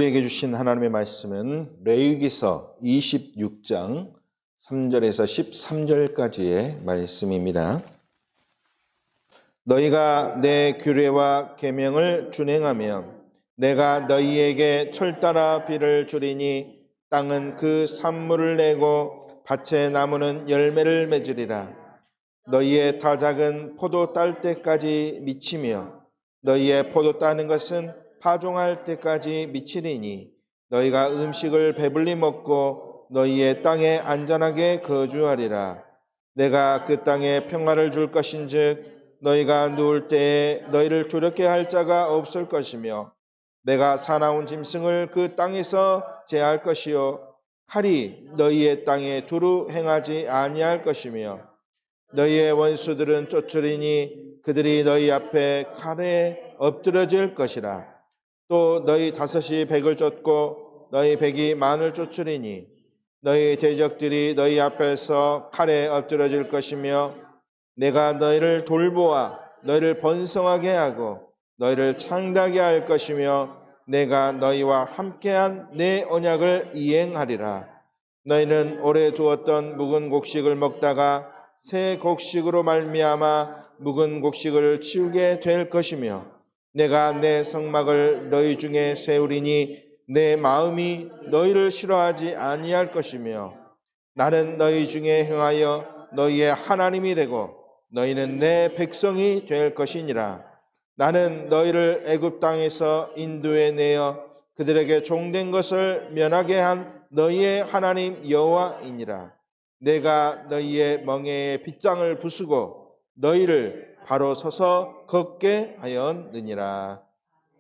우리에게 주신 하나님의 말씀은 레위기서 26장 3절에서 13절까지의 말씀입니다. 너희가 내 규례와 계명을 준행하며 내가 너희에게 철따라 비를 주리니 땅은 그 산물을 내고 밭의 나무는 열매를 맺으리라. 너희의 타작은 포도 딸 때까지 미치며 너희의 포도 따는 것은 파종할 때까지 미치리니 너희가 음식을 배불리 먹고 너희의 땅에 안전하게 거주하리라. 내가 그 땅에 평화를 줄 것인즉 너희가 누울 때에 너희를 두렵게 할 자가 없을 것이며 내가 사나운 짐승을 그 땅에서 제할 것이요 칼이 너희의 땅에 두루 행하지 아니할 것이며 너희의 원수들은 쫓으리니 그들이 너희 앞에 칼에 엎드러질 것이라. 또 너희 다섯이 백을 쫓고 너희 백이 만을 쫓으리니 너희 대적들이 너희 앞에서 칼에 엎드러질 것이며 내가 너희를 돌보아 너희를 번성하게 하고 너희를 창대하게 할 것이며 내가 너희와 함께한 내 언약을 이행하리라. 너희는 오래 두었던 묵은 곡식을 먹다가 새 곡식으로 말미암아 묵은 곡식을 치우게 될 것이며 내가 내 성막을 너희 중에 세우리니 내 마음이 너희를 싫어하지 아니할 것이며 나는 너희 중에 행하여 너희의 하나님이 되고 너희는 내 백성이 될 것이니라. 나는 너희를 애굽 땅에서 인도해 내어 그들에게 종된 것을 면하게 한 너희의 하나님 여호와이니라. 내가 너희의 멍에에 빗장을 부수고 너희를 바로 서서 걷게 하였느니라.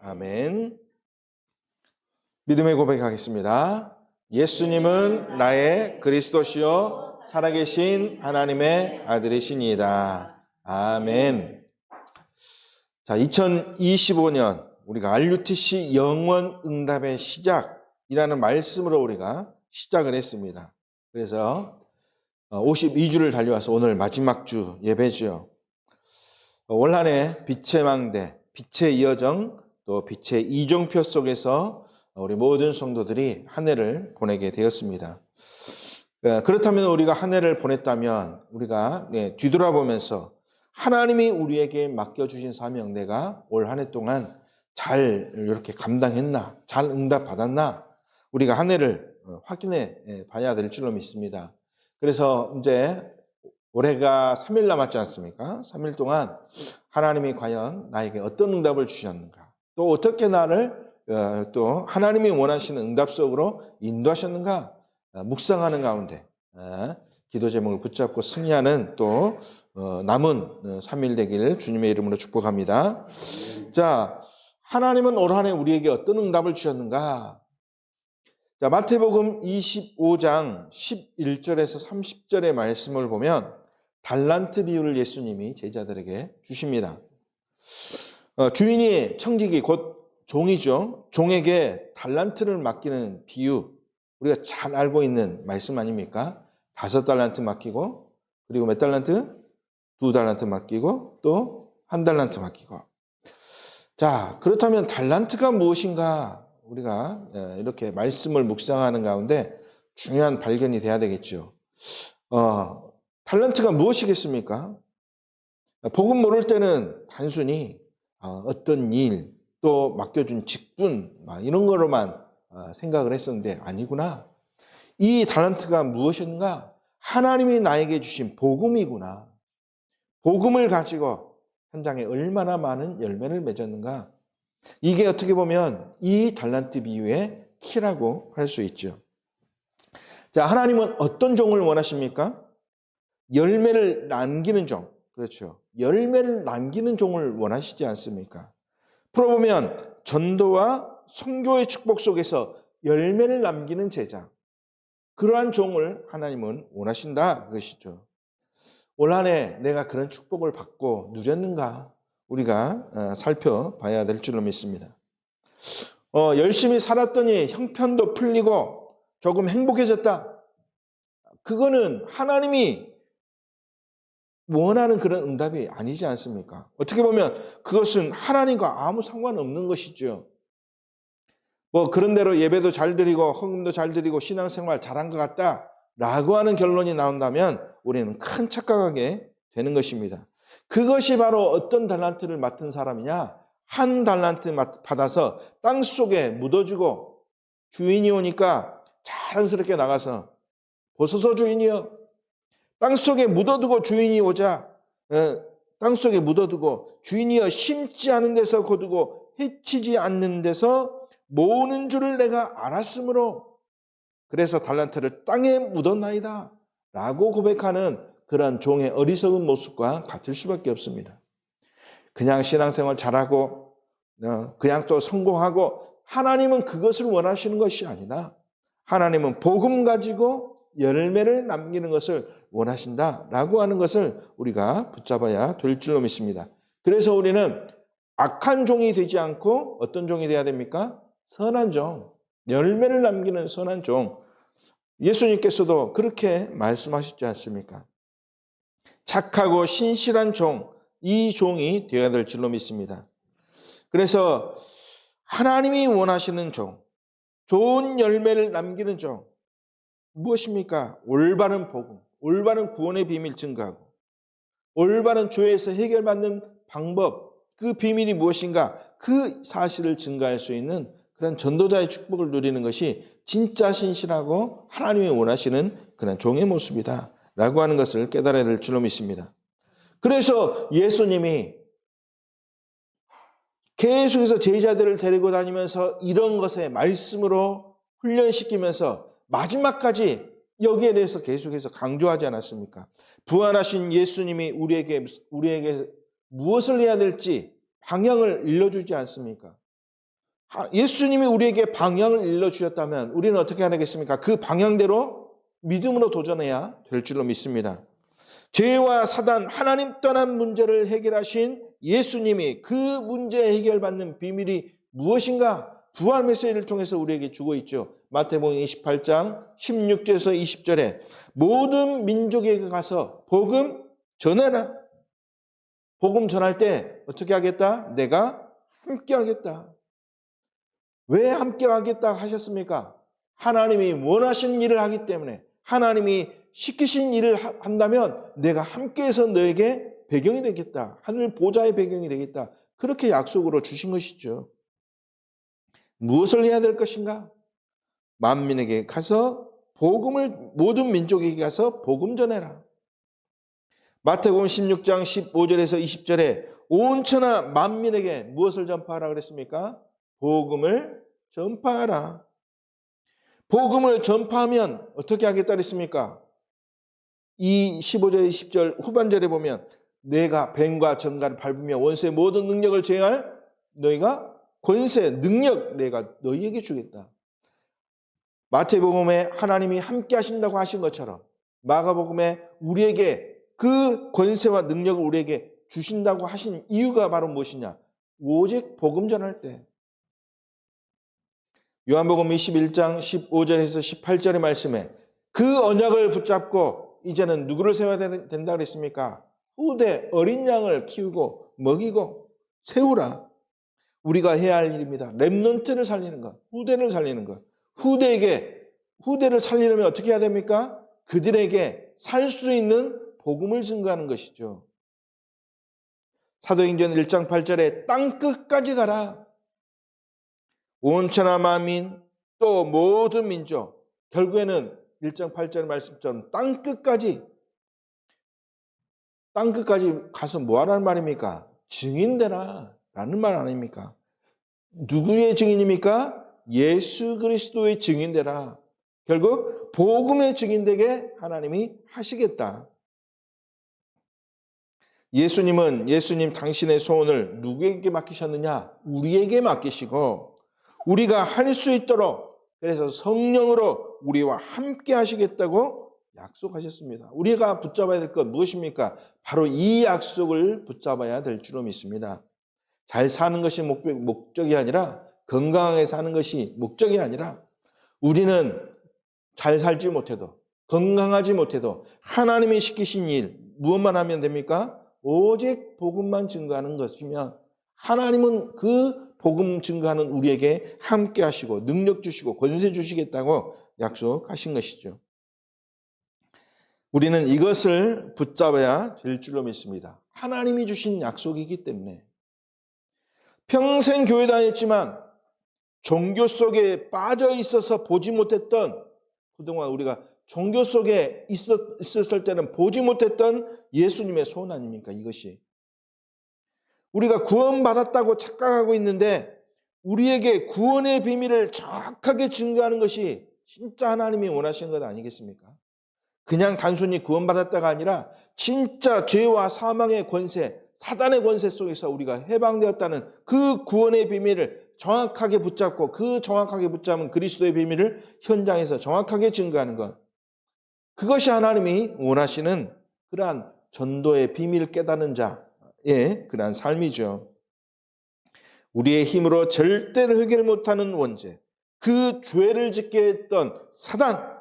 아멘. 믿음의 고백하겠습니다. 예수님은 나의 그리스도시요 살아계신 하나님의 아들이시니이다. 아멘. 자, 2025년 우리가 RUTC 영원 응답의 시작이라는 말씀으로 우리가 시작을 했습니다. 그래서 52주를 달려와서 오늘 마지막 주 예배죠. 올 한 해 빛의 망대, 빛의 여정, 또 빛의 이종표 속에서 우리 모든 성도들이 한 해를 보내게 되었습니다. 그렇다면 우리가 한 해를 보냈다면 우리가 뒤돌아보면서 하나님이 우리에게 맡겨주신 사명 내가 올 한 해 동안 잘 이렇게 감당했나, 잘 응답받았나 우리가 한 해를 확인해 봐야 될 줄로 믿습니다. 그래서 이제 올해가 3일 남았지 않습니까? 3일 동안 하나님이 과연 나에게 어떤 응답을 주셨는가, 또 어떻게 나를 또 하나님이 원하시는 응답 속으로 인도하셨는가 묵상하는 가운데 기도 제목을 붙잡고 승리하는 또 남은 3일 되기를 주님의 이름으로 축복합니다. 자, 하나님은 올 한 해 우리에게 어떤 응답을 주셨는가? 자, 마태복음 25장 11절에서 30절의 말씀을 보면 달란트 비유를 예수님이 제자들에게 주십니다. 주인이 청지기 곧 종이죠. 종에게 달란트를 맡기는 비유, 우리가 잘 알고 있는 말씀 아닙니까? 5달란트 맡기고, 그리고 몇 달란트? 2달란트 맡기고, 또 1달란트 맡기고. 자, 그렇다면 달란트가 무엇인가? 우리가 이렇게 말씀을 묵상하는 가운데 중요한 발견이 돼야 되겠죠. 달란트가 무엇이겠습니까? 복음 모를 때는 단순히 어떤 일, 또 맡겨준 직분 이런 거로만 생각을 했었는데 아니구나. 이 달란트가 무엇인가? 하나님이 나에게 주신 복음이구나. 복음을 가지고 현장에 얼마나 많은 열매를 맺었는가. 이게 어떻게 보면 이 달란트 비유의 키라고 할 수 있죠. 자, 하나님은 어떤 종을 원하십니까? 열매를 남기는 종. 그렇죠. 열매를 남기는 종을 원하시지 않습니까? 풀어보면 전도와 선교의 축복 속에서 열매를 남기는 제자, 그러한 종을 하나님은 원하신다 그것이죠. 올 한 해 내가 그런 축복을 받고 누렸는가 우리가 살펴봐야 될 줄로 믿습니다. 열심히 살았더니 형편도 풀리고 조금 행복해졌다. 그거는 하나님이 원하는 그런 응답이 아니지 않습니까? 어떻게 보면 그것은 하나님과 아무 상관없는 것이죠. 뭐 그런 대로 예배도 잘 드리고 헌금도 잘 드리고 신앙생활 잘한 것 같다라고 하는 결론이 나온다면 우리는 큰 착각하게 되는 것입니다. 그것이 바로 어떤 달란트를 맡은 사람이냐? 한 달란트 받아서 땅 속에 묻어주고 주인이 오니까 자연스럽게 나가서 보소서 주인이여, 땅 속에 묻어두고 주인이 오자 땅 속에 묻어두고 주인이여 심지 않은 데서 거두고 해치지 않는 데서 모으는 줄을 내가 알았으므로 그래서 달란트를 땅에 묻었나이다 라고 고백하는 그런 종의 어리석은 모습과 같을 수밖에 없습니다. 그냥 신앙생활 잘하고 그냥 또 성공하고, 하나님은 그것을 원하시는 것이 아니라 하나님은 복음 가지고 열매를 남기는 것을 원하신다라고 하는 것을 우리가 붙잡아야 될 줄로 믿습니다. 그래서 우리는 악한 종이 되지 않고 어떤 종이 되어야 됩니까? 선한 종, 열매를 남기는 선한 종. 예수님께서도 그렇게 말씀하셨지 않습니까? 착하고 신실한 종, 이 종이 되어야 될 줄로 믿습니다. 그래서 하나님이 원하시는 종, 좋은 열매를 남기는 종, 무엇입니까? 올바른 복음, 올바른 구원의 비밀 증거하고 올바른 죄에서 해결받는 방법, 그 비밀이 무엇인가? 그 사실을 증거할 수 있는 그런 전도자의 축복을 누리는 것이 진짜 신실하고 하나님이 원하시는 그런 종의 모습이다 라고 하는 것을 깨달아야 될 줄로 믿습니다. 그래서 예수님이 계속해서 제자들을 데리고 다니면서 이런 것에 말씀으로 훈련시키면서 마지막까지 여기에 대해서 계속해서 강조하지 않았습니까? 부활하신 예수님이 우리에게 무엇을 해야 될지 방향을 일러주지 않습니까? 예수님이 우리에게 방향을 일러주셨다면 우리는 어떻게 해야 되겠습니까? 그 방향대로 믿음으로 도전해야 될 줄로 믿습니다. 죄와 사단, 하나님 떠난 문제를 해결하신 예수님이 그 문제 해결받는 비밀이 무엇인가? 부활 메시지를 통해서 우리에게 주고 있죠. 마태복음 28장 16절에서 20절에 모든 민족에게 가서 복음 전하라. 복음 전할 때 어떻게 하겠다? 내가 함께 하겠다. 왜 함께 하겠다 하셨습니까? 하나님이 원하신 일을 하기 때문에, 하나님이 시키신 일을 한다면 내가 함께해서 너에게 배경이 되겠다. 하늘 보좌의 배경이 되겠다. 그렇게 약속으로 주신 것이죠. 무엇을 해야 될 것인가? 만민에게 가서 복음을, 모든 민족에게 가서 복음 전해라. 마태복음 16장 15절에서 20절에 온 천하 만민에게 무엇을 전파하라 그랬습니까? 복음을 전파하라. 복음을 전파하면 어떻게 하겠다 그랬습니까? 이 15절, 20절 후반절에 보면 내가 뱀과 정갈을 밟으며 원수의 모든 능력을 제어할 너희가 권세, 능력 내가 너희에게 주겠다. 마태복음에 하나님이 함께 하신다고 하신 것처럼 마가복음에 우리에게 그 권세와 능력을 우리에게 주신다고 하신 이유가 바로 무엇이냐? 오직 복음 전할 때. 요한복음 21장 15절에서 18절의 말씀에 그 언약을 붙잡고 이제는 누구를 세워야 된다 그랬습니까? 후대 어린 양을 키우고 먹이고 세우라. 우리가 해야 할 일입니다. 렘넌트를 살리는 것, 후대를 살리는 것. 후대를 살리려면 어떻게 해야 됩니까? 그들에게 살 수 있는 복음을 증거하는 것이죠. 사도행전 1장 8절에 땅 끝까지 가라. 온 천하 만민 또 모든 민족, 결국에는 1장 8절 말씀처럼 땅 끝까지 가서 뭐 하라는 말입니까? 증인되라 라는 말 아닙니까? 누구의 증인입니까? 예수 그리스도의 증인되라. 결국 복음의 증인되게 하나님이 하시겠다. 예수님 당신의 소원을 누구에게 맡기셨느냐? 우리에게 맡기시고 우리가 할 수 있도록, 그래서 성령으로 우리와 함께 하시겠다고 약속하셨습니다. 우리가 붙잡아야 될 것 무엇입니까? 바로 이 약속을 붙잡아야 될 줄로 믿습니다. 잘 사는 것이 목적이 아니라, 건강하게 사는 것이 목적이 아니라, 우리는 잘 살지 못해도, 건강하지 못해도 하나님이 시키신 일 무엇만 하면 됩니까? 오직 복음만 증거하는 것이면 하나님은 그 복음 증거하는 우리에게 함께 하시고 능력 주시고 권세 주시겠다고 약속하신 것이죠. 우리는 이것을 붙잡아야 될 줄로 믿습니다. 하나님이 주신 약속이기 때문에. 평생 교회 다녔지만 종교 속에 빠져 있어서 보지 못했던, 그동안 우리가 종교 속에 있었을 때는 보지 못했던 예수님의 소원 아닙니까? 이것이. 우리가 구원받았다고 착각하고 있는데 우리에게 구원의 비밀을 정확하게 증거하는 것이 진짜 하나님이 원하시는 것 아니겠습니까? 그냥 단순히 구원받았다가 아니라 진짜 죄와 사망의 권세, 사단의 권세 속에서 우리가 해방되었다는 그 구원의 비밀을 정확하게 붙잡고 그 정확하게 붙잡은 그리스도의 비밀을 현장에서 정확하게 증거하는 것. 그것이 하나님이 원하시는 그러한 전도의 비밀을 깨닫는 자의 그러한 삶이죠. 우리의 힘으로 절대로 해결 못하는 원죄, 그 죄를 짓게 했던 사단,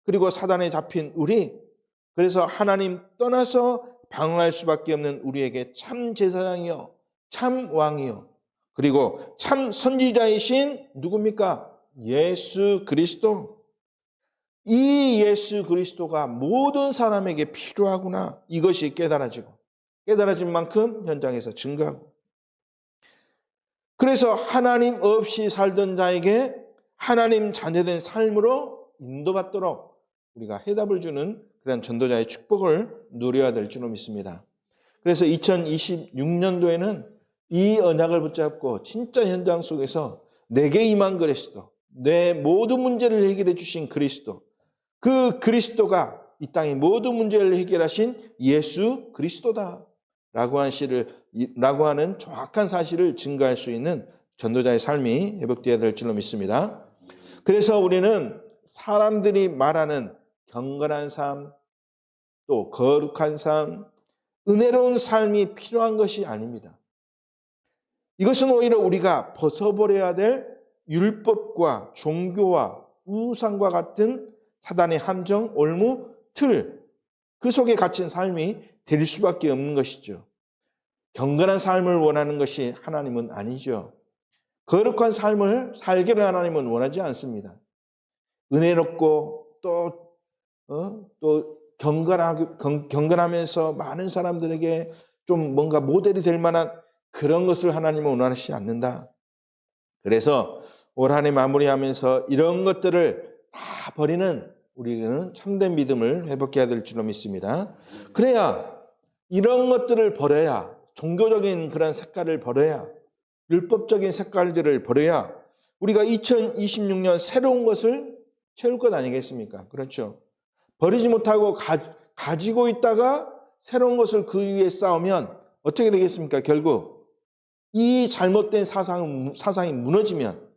그리고 사단에 잡힌 우리, 그래서 하나님 떠나서 방황할 수밖에 없는 우리에게 참 제사장이요, 참 왕이요, 그리고 참 선지자이신 누굽니까? 예수 그리스도. 이 예수 그리스도가 모든 사람에게 필요하구나. 이것이 깨달아진 만큼 현장에서 증거하고. 그래서 하나님 없이 살던 자에게 하나님 자녀된 삶으로 인도받도록 우리가 해답을 주는 그런 전도자의 축복을 누려야 될 줄로 믿습니다. 그래서 2026년도에는 이 언약을 붙잡고 진짜 현장 속에서 내게 임한 그리스도, 내 모든 문제를 해결해 주신 그리스도, 그 그리스도가 이 땅의 모든 문제를 해결하신 예수 그리스도다 라고 하는 정확한 사실을 증거할 수 있는 전도자의 삶이 회복되어야 될 줄로 믿습니다. 그래서 우리는 사람들이 말하는 경건한 삶, 또 거룩한 삶, 은혜로운 삶이 필요한 것이 아닙니다. 이것은 오히려 우리가 벗어버려야 될 율법과 종교와 우상과 같은 사단의 함정, 올무, 틀, 그 속에 갇힌 삶이 될 수밖에 없는 것이죠. 경건한 삶을 원하는 것이 하나님은 아니죠. 거룩한 삶을 살기를 하나님은 원하지 않습니다. 은혜롭고 또 경건하면서 많은 사람들에게 좀 뭔가 모델이 될 만한 그런 것을 하나님은 원하시지 않는다. 그래서 올 한 해 마무리하면서 이런 것들을 다 버리는 우리는 참된 믿음을 회복해야 될 줄로 믿습니다. 그래야 이런 것들을 버려야, 종교적인 그런 색깔을 버려야, 율법적인 색깔들을 버려야 우리가 2026년 새로운 것을 채울 것 아니겠습니까? 그렇죠. 버리지 못하고 가지고 있다가 새로운 것을 그 위에 쌓으면 어떻게 되겠습니까? 결국 이 잘못된 사상이 무너지면,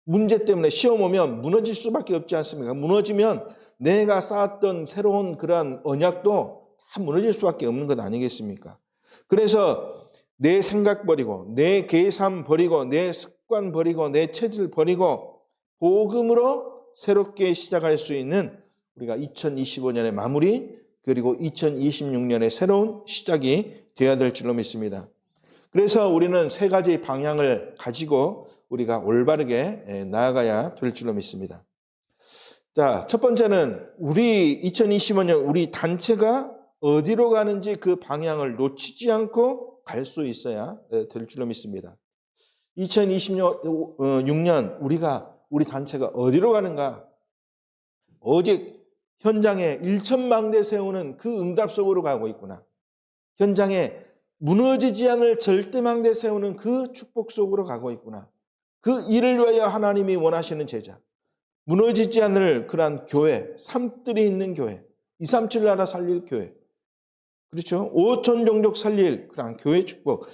문제 때문에 시험 오면 무너질 수밖에 없지 않습니까? 무너지면 내가 쌓았던 새로운 그런 언약도 다 무너질 수밖에 없는 것 아니겠습니까? 그래서 내 생각 버리고, 내 계산 버리고, 내 습관 버리고, 내 체질 버리고 복음으로 새롭게 시작할 수 있는 우리가 2025년의 마무리, 그리고 2026년의 새로운 시작이 되어야 될 줄로 믿습니다. 그래서 우리는 세 가지 방향을 가지고 우리가 올바르게 나아가야 될 줄로 믿습니다. 자, 첫 번째는 우리 2025년 우리 단체가 어디로 가는지 그 방향을 놓치지 않고 갈 수 있어야 될 줄로 믿습니다. 2026년 우리 단체가 어디로 가는가? 오직 현장에 1,000망대 세우는 그 응답 속으로 가고 있구나. 현장에 무너지지 않을 절대망대 세우는 그 축복 속으로 가고 있구나. 그 일을 위하여 하나님이 원하시는 제자, 무너지지 않을 그러한 교회, 삶들이 있는 교회, 237 나라 살릴 교회, 그렇죠? 5천 종족 살릴 그러한 교회 축복.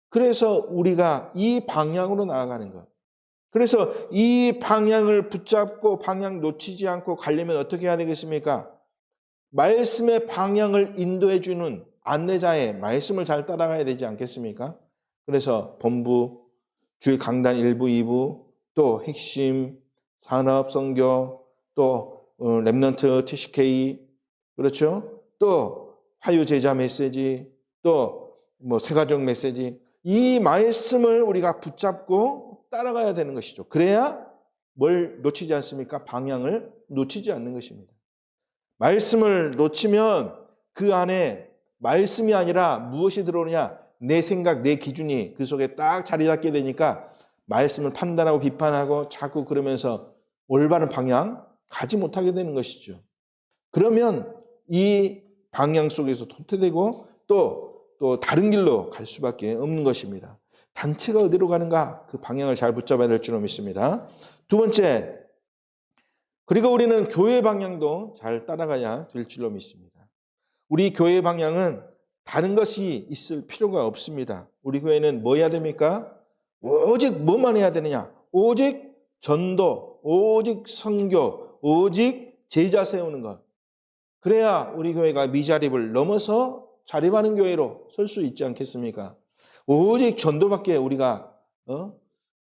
그래서 우리가 이 방향으로 나아가는 것. 그래서 이 방향을 붙잡고 방향 놓치지 않고 가려면 어떻게 해야 되겠습니까? 말씀의 방향을 인도해 주는 안내자의 말씀을 잘 따라가야 되지 않겠습니까? 그래서 본부, 주일 강단 1부, 2부, 또 핵심, 산업, 선교, 또 렘넌트, TCK, 그렇죠? 또 화요 제자 메시지, 또 뭐 새가족 메시지, 이 말씀을 우리가 붙잡고 따라가야 되는 것이죠. 그래야 뭘 놓치지 않습니까? 방향을 놓치지 않는 것입니다. 말씀을 놓치면 그 안에 말씀이 아니라 무엇이 들어오느냐? 내 생각, 내 기준이 그 속에 딱 자리 잡게 되니까 말씀을 판단하고 비판하고 자꾸 그러면서 올바른 방향 가지 못하게 되는 것이죠. 그러면 이 방향 속에서 도태되고 또 다른 길로 갈 수밖에 없는 것입니다. 단체가 어디로 가는가? 그 방향을 잘 붙잡아야 될 줄로 믿습니다. 두 번째, 그리고 우리는 교회 방향도 잘 따라가야 될 줄로 믿습니다. 우리 교회 방향은 다른 것이 있을 필요가 없습니다. 우리 교회는 뭐 해야 됩니까? 오직 뭐만 해야 되느냐? 오직 전도, 오직 선교, 오직 제자 세우는 것. 그래야 우리 교회가 미자립을 넘어서 자립하는 교회로 설 수 있지 않겠습니까? 오직 전도밖에 우리가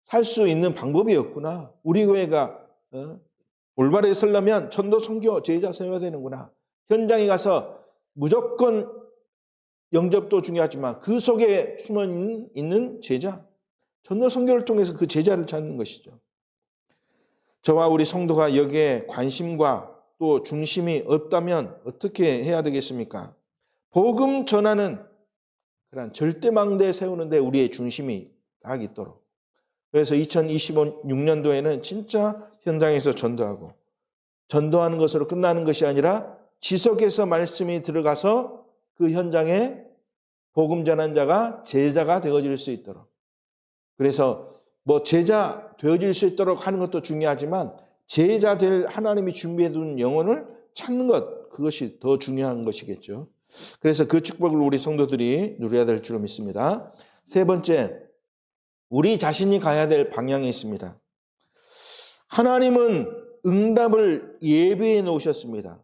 살 수 있는 방법이 없구나. 우리 교회가 올바르게 서려면 전도, 선교, 제자 세워야 되는구나. 현장에 가서 무조건 영접도 중요하지만 그 속에 숨어 있는 제자, 전도, 선교를 통해서 그 제자를 찾는 것이죠. 저와 우리 성도가 여기에 관심과 또 중심이 없다면 어떻게 해야 되겠습니까? 복음 전하는 그런 절대망대 세우는데 우리의 중심이 딱 있도록. 그래서 2026년도에는 진짜 현장에서 전도하고 전도하는 것으로 끝나는 것이 아니라 지속해서 말씀이 들어가서 그 현장에 복음 전한 자가 제자가 되어질 수 있도록. 그래서 뭐 제자 되어질 수 있도록 하는 것도 중요하지만 제자 될 하나님이 준비해 둔 영혼을 찾는 것, 그것이 더 중요한 것이겠죠. 그래서 그 축복을 우리 성도들이 누려야 될 줄로 믿습니다. 세 번째, 우리 자신이 가야 될 방향이 있습니다. 하나님은 응답을 예비해 놓으셨습니다.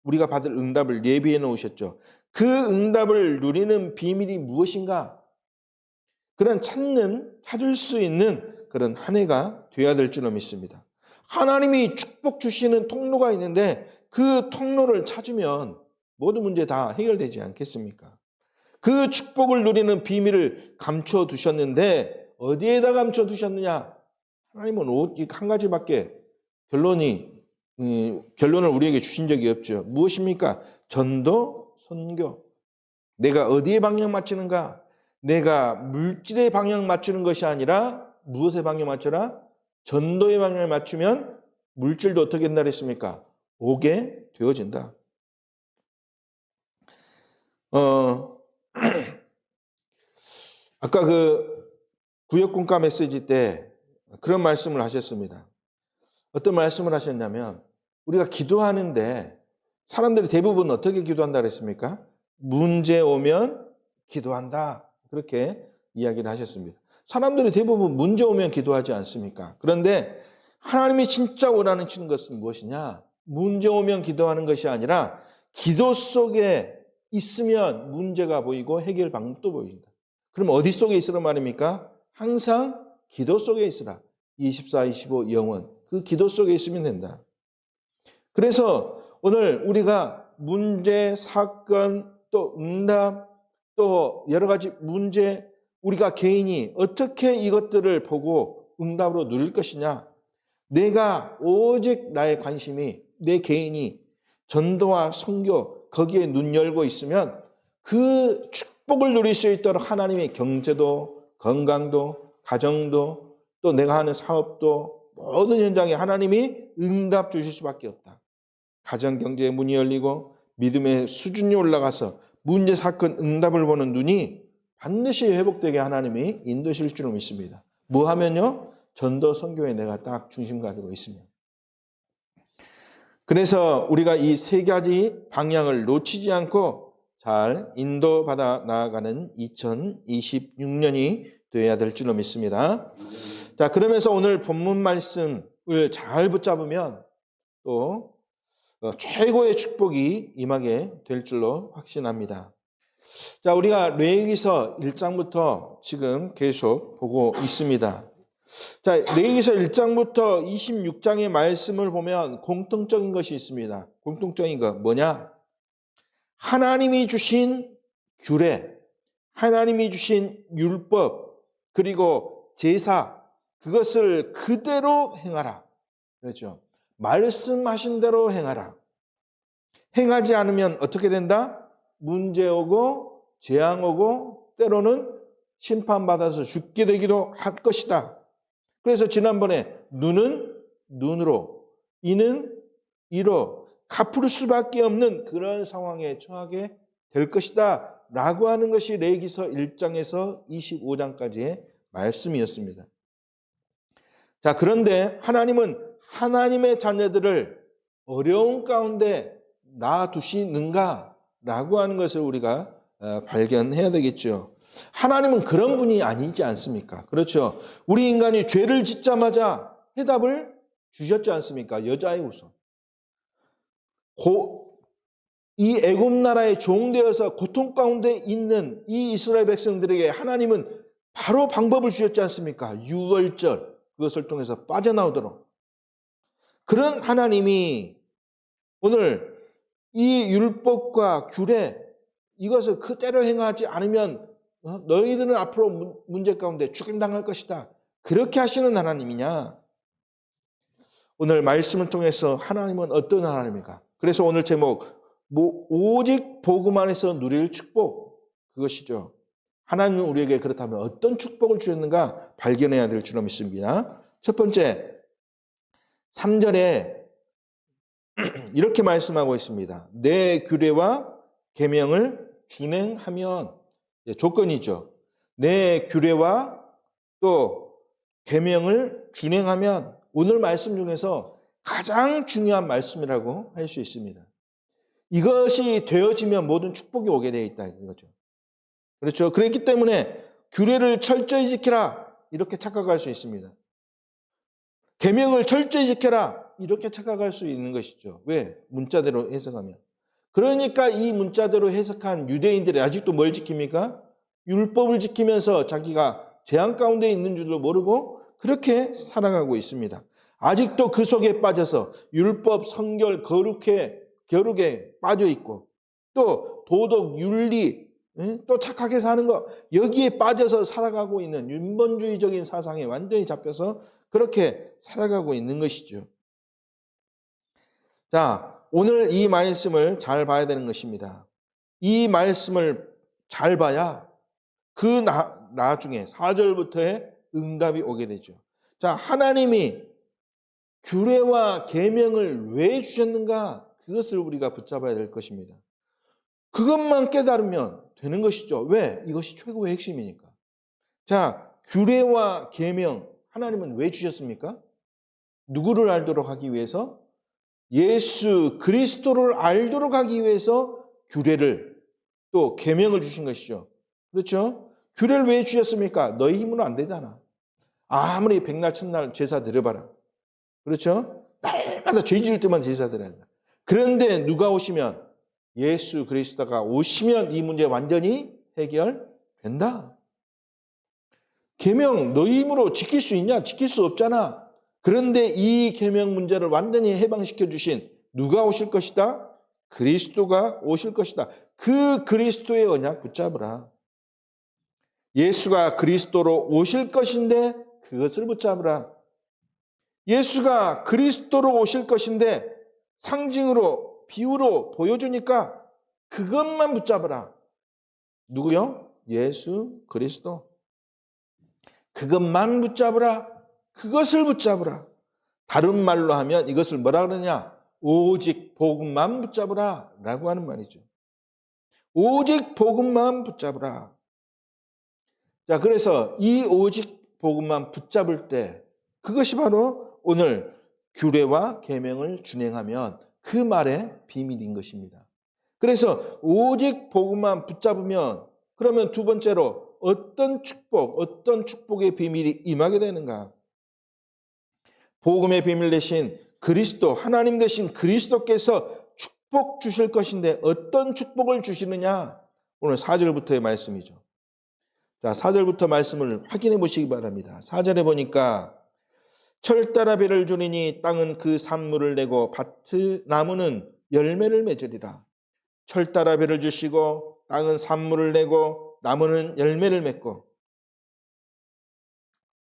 우리가 받을 응답을 예비해 놓으셨죠. 그 응답을 누리는 비밀이 무엇인가? 그런 찾을 수 있는 그런 한 해가 되어야 될 줄로 믿습니다. 하나님이 축복 주시는 통로가 있는데 그 통로를 찾으면 모든 문제 다 해결되지 않겠습니까? 그 축복을 누리는 비밀을 감춰 두셨는데 어디에다 감춰 두셨느냐? 하나님은 오직 한 가지밖에 결론을 우리에게 주신 적이 없죠. 무엇입니까? 전도, 선교. 내가 어디에 방향 맞추는가? 내가 물질의 방향 맞추는 것이 아니라 무엇의 방향 맞춰라? 전도의 방향을 맞추면 물질도 어떻게 된다 그랬습니까? 오게 되어진다. 아까 그 구역군가 메시지 때 그런 말씀을 하셨습니다. 어떤 말씀을 하셨냐면 우리가 기도하는데 사람들이 대부분 어떻게 기도한다 그랬습니까? 문제 오면 기도한다. 그렇게 이야기를 하셨습니다. 사람들이 대부분 문제 오면 기도하지 않습니까? 그런데 하나님이 진짜 원하는 것은 무엇이냐? 문제 오면 기도하는 것이 아니라 기도 속에 있으면 문제가 보이고 해결 방법도 보인다. 그럼 어디 속에 있으란 말입니까? 항상 기도 속에 있으라. 24, 25 영원. 그 기도 속에 있으면 된다. 그래서 오늘 우리가 문제, 사건, 또 응답, 또 여러 가지 문제, 우리가 개인이 어떻게 이것들을 보고 응답으로 누릴 것이냐. 내가 오직 나의 관심이 내 개인이 전도와 선교 거기에 눈 열고 있으면 그 축복을 누릴 수 있도록 하나님의 경제도 건강도 가정도 또 내가 하는 사업도 모든 현장에 하나님이 응답 주실 수밖에 없다. 가정 경제의 문이 열리고 믿음의 수준이 올라가서 문제 사건 응답을 보는 눈이 반드시 회복되게 하나님이 인도실 줄로 믿습니다. 뭐 하면요? 전도 선교에 내가 딱 중심 가지고 있으면. 그래서 우리가 이 세 가지 방향을 놓치지 않고 잘 인도받아 나아가는 2026년이 되어야 될 줄로 믿습니다. 자, 그러면서 오늘 본문 말씀을 잘 붙잡으면 또 최고의 축복이 임하게 될 줄로 확신합니다. 자, 우리가 레위기서 1장부터 지금 계속 보고 있습니다. 자, 레위기서 1장부터 26장의 말씀을 보면 공통적인 것이 있습니다. 공통적인 것 뭐냐? 하나님이 주신 규례, 하나님이 주신 율법 그리고 제사 그것을 그대로 행하라. 그렇죠. 말씀하신 대로 행하라. 행하지 않으면 어떻게 된다? 문제 오고 재앙 오고 때로는 심판받아서 죽게 되기도 할 것이다. 그래서 지난번에 눈은 눈으로, 이는 이로 갚을 수밖에 없는 그런 상황에 처하게 될 것이다 라고 하는 것이 레위기서 1장에서 25장까지의 말씀이었습니다. 자, 그런데 하나님은 하나님의 자녀들을 어려운 가운데 놔두시는가 라고 하는 것을 우리가 발견해야 되겠죠. 하나님은 그런 분이 아니지 않습니까? 그렇죠. 우리 인간이 죄를 짓자마자 해답을 주셨지 않습니까? 여자의 후손. 이 애굽 나라의 종되어서 고통 가운데 있는 이 이스라엘 백성들에게 하나님은 바로 방법을 주셨지 않습니까? 유월절 그것을 통해서 빠져나오도록. 그런 하나님이 오늘 이 율법과 규례 이것을 그대로 행하지 않으면 너희들은 앞으로 문제 가운데 죽임당할 것이다. 그렇게 하시는 하나님이냐? 오늘 말씀을 통해서 하나님은 어떤 하나님입니까? 그래서 오늘 제목 오직 복음 안에서 누릴 축복 그것이죠. 하나님은 우리에게 그렇다면 어떤 축복을 주셨는가 발견해야 될 줄로 믿습니다. 첫 번째 3절에 이렇게 말씀하고 있습니다. 내 규례와 계명을 준행하면 조건이죠. 내 규례와 또 계명을 준행하면 오늘 말씀 중에서 가장 중요한 말씀이라고 할 수 있습니다. 이것이 되어지면 모든 축복이 오게 되어 있다 이거죠. 그렇죠. 그렇기 때문에 규례를 철저히 지키라 이렇게 착각할 수 있습니다. 계명을 철저히 지켜라 이렇게 착각할 수 있는 것이죠. 왜? 문자대로 해석하면. 그러니까 이 문자대로 해석한 유대인들이 아직도 뭘 지킵니까? 율법을 지키면서 자기가 재앙 가운데 있는 줄도 모르고 그렇게 살아가고 있습니다. 아직도 그 속에 빠져서 율법, 성결, 거룩에 빠져 있고 또 도덕, 윤리, 또 착하게 사는 거 여기에 빠져서 살아가고 있는 윤본주의적인 사상에 완전히 잡혀서 그렇게 살아가고 있는 것이죠. 자, 오늘 이 말씀을 잘 봐야 되는 것입니다. 이 말씀을 잘 봐야 그 나중에 4절부터의 응답이 오게 되죠. 자, 하나님이 규례와 계명을 왜 주셨는가? 그것을 우리가 붙잡아야 될 것입니다. 그것만 깨달으면 되는 것이죠. 왜? 이것이 최고의 핵심이니까. 자, 규례와 계명 하나님은 왜 주셨습니까? 누구를 알도록 하기 위해서? 예수 그리스도를 알도록 하기 위해서 규례를 또 계명을 주신 것이죠. 그렇죠? 규례를 왜 주셨습니까? 너희 힘으로 안 되잖아. 아무리 백날 첫날 제사 드려봐라. 그렇죠? 날마다 죄 지을 때만 제사 드려야 한다. 그런데 누가 오시면 예수 그리스도가 오시면 이 문제 완전히 해결된다. 계명 너희 힘으로 지킬 수 있냐? 지킬 수 없잖아. 그런데 이 계명 문제를 완전히 해방시켜 주신 누가 오실 것이다? 그리스도가 오실 것이다. 그 그리스도의 언약 붙잡으라. 예수가 그리스도로 오실 것인데 그것을 붙잡으라. 예수가 그리스도로 오실 것인데 상징으로 비유로 보여주니까 그것만 붙잡으라. 누구요? 예수 그리스도. 그것만 붙잡으라. 그것을 붙잡으라. 다른 말로 하면 이것을 뭐라 그러냐? 오직 복음만 붙잡으라 라고 하는 말이죠. 오직 복음만 붙잡으라. 자, 그래서 이 오직 복음만 붙잡을 때 그것이 바로 오늘 규례와 계명을 준행하면 그 말의 비밀인 것입니다. 그래서 오직 복음만 붙잡으면 그러면 두 번째로 어떤 축복의 비밀이 임하게 되는가? 복음의 비밀 대신 그리스도, 하나님 대신 그리스도께서 축복 주실 것인데 어떤 축복을 주시느냐? 오늘 4절부터의 말씀이죠. 자, 4절부터 말씀을 확인해 보시기 바랍니다. 4절에 보니까 철따라 비를 주리니 땅은 그 산물을 내고 나무는 열매를 맺으리라. 철따라 비를 주시고 땅은 산물을 내고 나무는 열매를 맺고.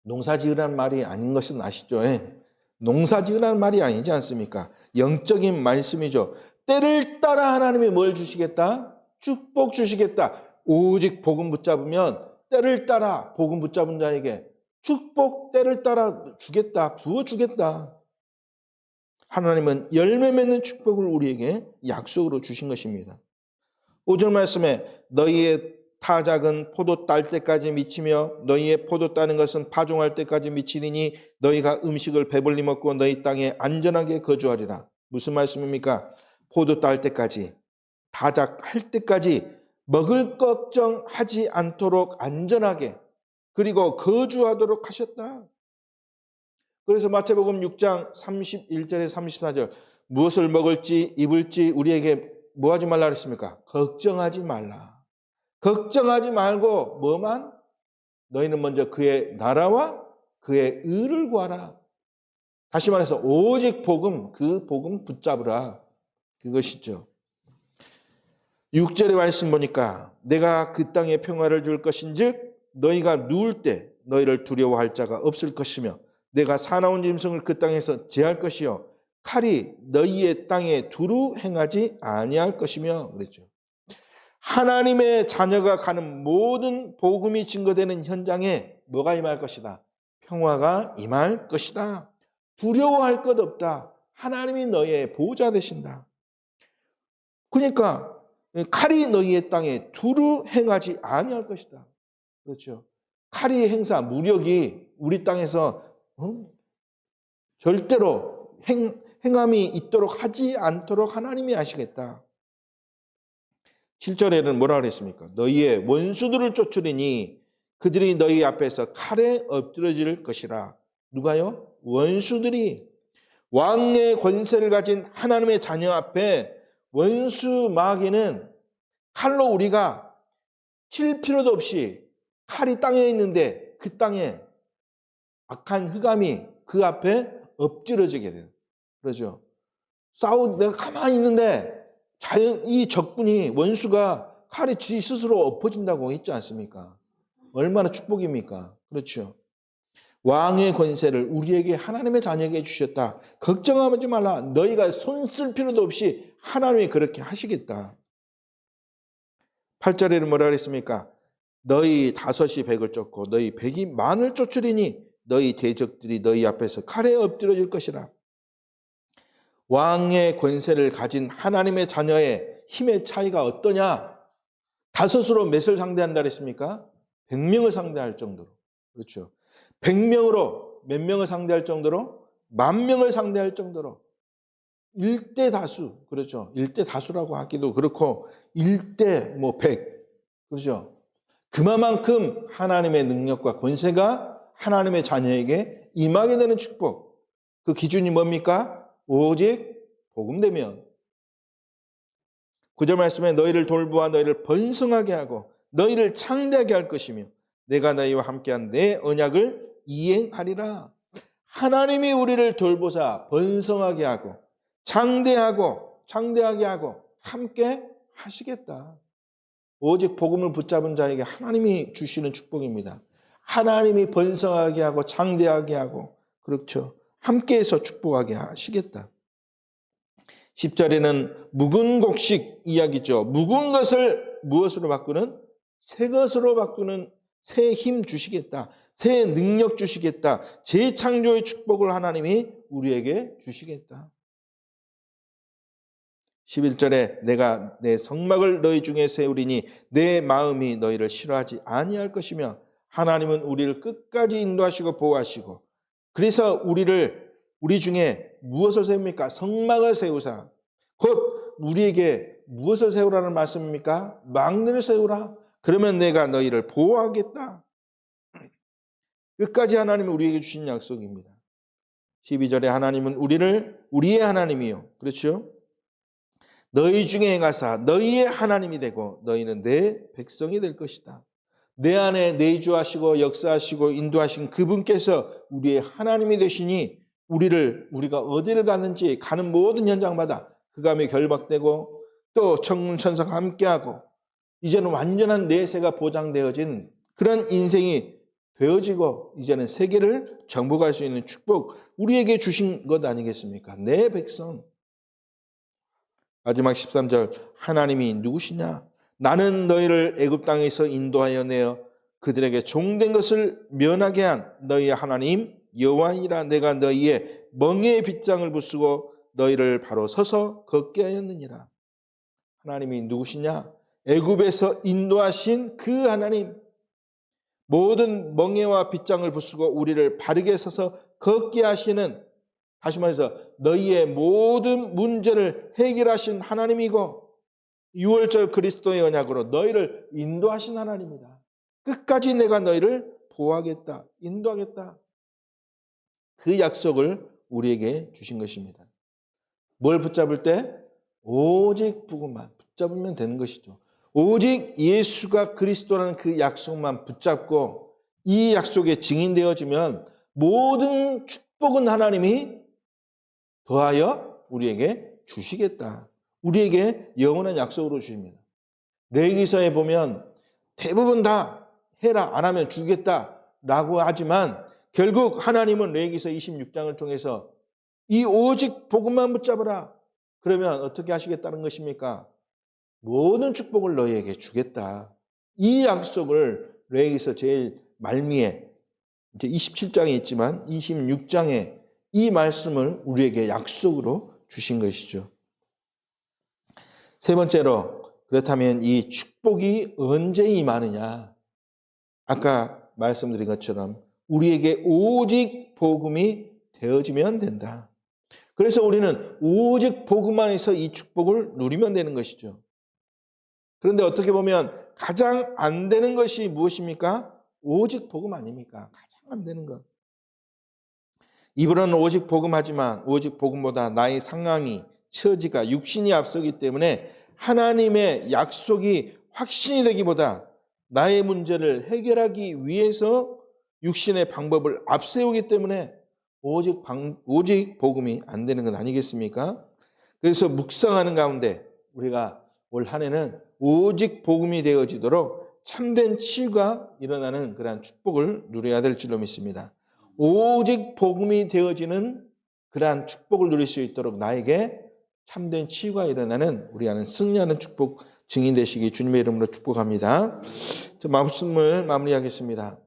농사지으라는 말이 아닌 것은 아시죠? 예? 농사지으라는 말이 아니지 않습니까? 영적인 말씀이죠. 때를 따라 하나님이 뭘 주시겠다? 축복 주시겠다. 오직 복음 붙잡으면 때를 따라 복음 붙잡은 자에게 축복 때를 따라 주겠다. 부어주겠다. 하나님은 열매 맺는 축복을 우리에게 약속으로 주신 것입니다. 5절 말씀에 너희의 타작은 포도 딸 때까지 미치며 너희의 포도 따는 것은 파종할 때까지 미치리니 너희가 음식을 배불리 먹고 너희 땅에 안전하게 거주하리라. 무슨 말씀입니까? 포도 딸 때까지, 타작할 때까지 먹을 걱정하지 않도록 안전하게 그리고 거주하도록 하셨다. 그래서 마태복음 6장 31절에 34절 무엇을 먹을지 입을지 우리에게 뭐 하지 말라 그랬습니까? 걱정하지 말라. 걱정하지 말고 뭐만? 너희는 먼저 그의 나라와 그의 의를 구하라. 다시 말해서 오직 복음, 그 복음 붙잡으라. 그것이죠. 6절의 말씀 보니까 내가 그 땅에 평화를 줄 것인즉 너희가 누울 때 너희를 두려워할 자가 없을 것이며 내가 사나운 짐승을 그 땅에서 제할 것이요 칼이 너희의 땅에 두루 행하지 아니할 것이며 그랬죠. 하나님의 자녀가 가는 모든 복음이 증거되는 현장에 뭐가 임할 것이다? 평화가 임할 것이다. 두려워할 것 없다. 하나님이 너희의 보호자 되신다. 그러니까 칼이 너희의 땅에 두루 행하지 아니할 것이다. 그렇죠. 칼의 행사, 무력이 우리 땅에서 절대로 행함이 있도록 하지 않도록 하나님이 하시겠다. 7절에는 뭐라 그랬습니까? 너희의 원수들을 쫓으리니 그들이 너희 앞에서 칼에 엎드러질 것이라. 누가요? 원수들이. 왕의 권세를 가진 하나님의 자녀 앞에 원수 마귀는 칼로 우리가 칠 필요도 없이 칼이 땅에 있는데 그 땅에 악한 흑암이 그 앞에 엎드러지게 돼요. 그러죠. 내가 가만히 있는데 이 적군이 원수가 칼에 지 스스로 엎어진다고 했지 않습니까? 얼마나 축복입니까? 그렇죠. 왕의 권세를 우리에게 하나님의 자녀에게 주셨다. 걱정하지 말라. 너희가 손 쓸 필요도 없이 하나님이 그렇게 하시겠다. 8절에는 뭐라 그랬습니까? 너희 5이 100을 쫓고 너희 100이 10,000을 쫓으리니 너희 대적들이 너희 앞에서 칼에 엎드러질 것이라. 왕의 권세를 가진 하나님의 자녀의 힘의 차이가 어떠냐? 5으로 몇을 상대한다 그랬습니까? 100명을 상대할 정도로. 그렇죠. 100명으로 몇 명을 상대할 정도로? 10,000명을 상대할 정도로. 1대 다수. 그렇죠. 1대 다수라고 하기도 그렇고 1대 100. 그렇죠. 그만큼 하나님의 능력과 권세가 하나님의 자녀에게 임하게 되는 축복. 그 기준이 뭡니까? 오직 복음되면. 9절 말씀에 너희를 돌보아 너희를 번성하게 하고 너희를 창대하게 할 것이며 내가 너희와 함께한 내 언약을 이행하리라. 하나님이 우리를 돌보사 번성하게 하고 창대하게 하고 함께 하시겠다. 오직 복음을 붙잡은 자에게 하나님이 주시는 축복입니다. 하나님이 번성하게 하고 창대하게 하고 그렇죠. 함께해서 축복하게 하시겠다. 10절에는 묵은 곡식 이야기죠. 묵은 것을 무엇으로 바꾸는? 새 것으로 바꾸는 새 힘 주시겠다. 새 능력 주시겠다. 재창조의 축복을 하나님이 우리에게 주시겠다. 11절에 내가 내 성막을 너희 중에 세우리니 내 마음이 너희를 싫어하지 아니할 것이며 하나님은 우리를 끝까지 인도하시고 보호하시고 그래서 우리 중에 무엇을 세웁니까? 성막을 세우사. 곧 우리에게 무엇을 세우라는 말씀입니까? 막내를 세우라. 그러면 내가 너희를 보호하겠다. 끝까지 하나님은 우리에게 주신 약속입니다. 12절에 하나님은 우리의 하나님이요. 그렇죠? 너희 중에 행하사 너희의 하나님이 되고 너희는 내 백성이 될 것이다. 내 안에 내주하시고 역사하시고 인도하신 그분께서 우리의 하나님이 되시니 우리가 어디를 가는지 가는 모든 현장마다 흑암이 결박되고 또 천군 천사가 함께하고 이제는 완전한 내세가 보장되어진 그런 인생이 되어지고 이제는 세계를 정복할 수 있는 축복 우리에게 주신 것 아니겠습니까? 내 백성. 마지막 13절 하나님이 누구시냐? 나는 너희를 애굽 땅에서 인도하여 내어 그들에게 종된 것을 면하게 한 너희의 하나님 여호와이라. 내가 너희의 멍에의 빗장을 부수고 너희를 바로 서서 걷게 하였느니라. 하나님이 누구시냐? 애굽에서 인도하신 그 하나님, 모든 멍에와 빗장을 부수고 우리를 바르게 서서 걷게 하시는, 다시 말해서 너희의 모든 문제를 해결하신 하나님이고 유월절 그리스도의 언약으로 너희를 인도하신 하나님이다. 끝까지 내가 너희를 보호하겠다, 인도하겠다. 그 약속을 우리에게 주신 것입니다. 뭘 붙잡을 때? 오직 복음만 붙잡으면 되는 것이죠. 오직 예수가 그리스도라는 그 약속만 붙잡고 이 약속에 증인되어지면 모든 축복은 하나님이 더하여 우리에게 주시겠다. 우리에게 영원한 약속으로 주십니다. 레위기서에 보면 대부분 다 해라 안 하면 주겠다라고 하지만 결국 하나님은 레위기서 26장을 통해서 이 오직 복음만 붙잡으라. 그러면 어떻게 하시겠다는 것입니까? 모든 축복을 너희에게 주겠다. 이 약속을 레위기서 제일 말미에 이제 27장에 있지만 26장에 이 말씀을 우리에게 약속으로 주신 것이죠. 세 번째로, 그렇다면 이 축복이 언제 임하느냐? 아까 말씀드린 것처럼 우리에게 오직 복음이 되어지면 된다. 그래서 우리는 오직 복음 안에서 이 축복을 누리면 되는 것이죠. 그런데 어떻게 보면 가장 안 되는 것이 무엇입니까? 오직 복음 아닙니까? 가장 안 되는 것. 입으로는 오직 복음하지만 오직 복음보다 나의 상황이, 처지가, 육신이 앞서기 때문에 하나님의 약속이 확신이 되기보다 나의 문제를 해결하기 위해서 육신의 방법을 앞세우기 때문에 오직 복음이 안 되는 건 아니겠습니까? 그래서 묵상하는 가운데 우리가 올 한 해는 오직 복음이 되어지도록 참된 치유가 일어나는 그러한 축복을 누려야 될 줄로 믿습니다. 오직 복음이 되어지는 그러한 축복을 누릴 수 있도록 나에게 참된 치유가 일어나는 우리가 승리하는 축복 증인되시기 주님의 이름으로 축복합니다. 저 말씀을 마무리하겠습니다.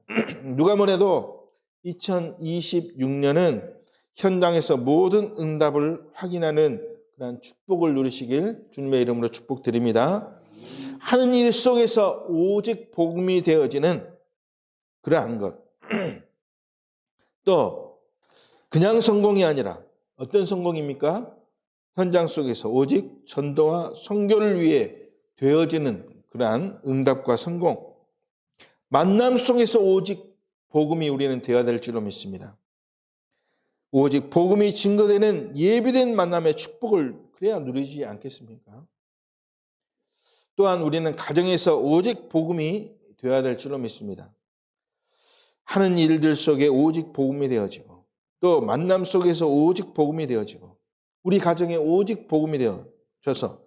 누가 뭐래도 2026년은 현장에서 모든 응답을 확인하는 그런 축복을 누리시길 주님의 이름으로 축복드립니다. 하는 일 속에서 오직 복음이 되어지는 그러한 것. 또 그냥 성공이 아니라 어떤 성공입니까? 현장 속에서 오직 전도와 선교를 위해 되어지는 그러한 응답과 성공. 만남 속에서 오직 복음이 우리는 되어야 될 줄로 믿습니다. 오직 복음이 증거되는 예비된 만남의 축복을 그래야 누리지 않겠습니까? 또한 우리는 가정에서 오직 복음이 되어야 될 줄로 믿습니다. 하는 일들 속에 오직 복음이 되어지고 또 만남 속에서 오직 복음이 되어지고 우리 가정에 오직 복음이 되어져서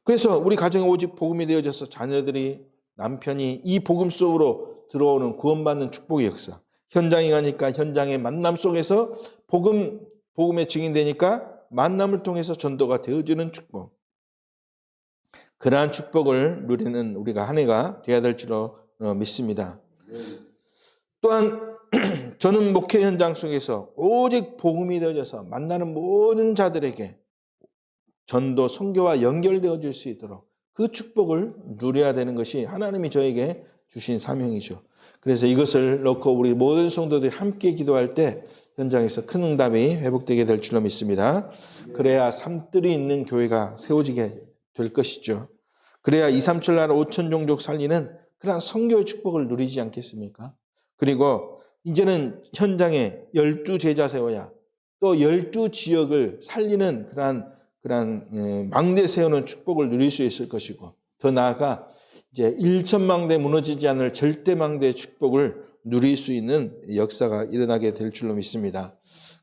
그래서 우리 가정에 오직 복음이 되어져서 자녀들이 남편이 이 복음 속으로 들어오는 구원받는 축복의 역사. 현장에 가니까 현장의 만남 속에서 복음의 증인되니까 만남을 통해서 전도가 되어지는 축복. 그러한 축복을 누리는 우리가 한 해가 되어야 될 줄로 믿습니다. 또한 저는 목회 현장 속에서 오직 복음이 되어져서 만나는 모든 자들에게 전도, 선교와 연결되어질 수 있도록 그 축복을 누려야 되는 것이 하나님이 저에게 주신 사명이죠. 그래서 이것을 놓고 우리 모든 성도들이 함께 기도할 때 현장에서 큰 응답이 회복되게 될 줄로 믿습니다. 그래야 삶들이 있는 교회가 세워지게 될 것이죠. 그래야 2, 3, 7 나라 5천 종족 살리는 그런 선교의 축복을 누리지 않겠습니까? 그리고 이제는 현장에 12 제자 세워야 또 12지역을 살리는 그러한 망대 세우는 축복을 누릴 수 있을 것이고 더 나아가 이제 1천망대 무너지지 않을 절대망대의 축복을 누릴 수 있는 역사가 일어나게 될 줄로 믿습니다.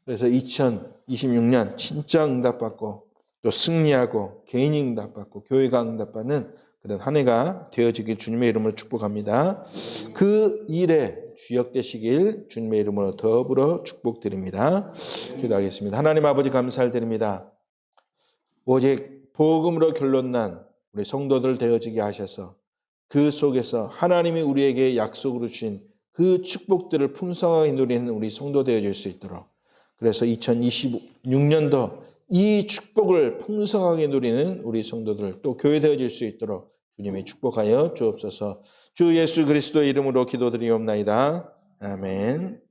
그래서 2026년 진짜 응답받고 또 승리하고 개인이 응답받고 교회가 응답받는 그런 한 해가 되어지길 주님의 이름으로 축복합니다. 그 일에 주역되시길 주님의 이름으로 더불어 축복드립니다. 기도하겠습니다. 하나님 아버지 감사드립니다. 오직 복음으로 결론난 우리 성도들 되어지게 하셔서 그 속에서 하나님이 우리에게 약속으로 주신 그 축복들을 풍성하게 누리는 우리 성도 되어질 수 있도록, 그래서 2026년도 이 축복을 풍성하게 누리는 우리 성도들 또 교회 되어질 수 있도록 주님이 축복하여 주옵소서. 주 예수 그리스도의 이름으로 기도드리옵나이다. 아멘.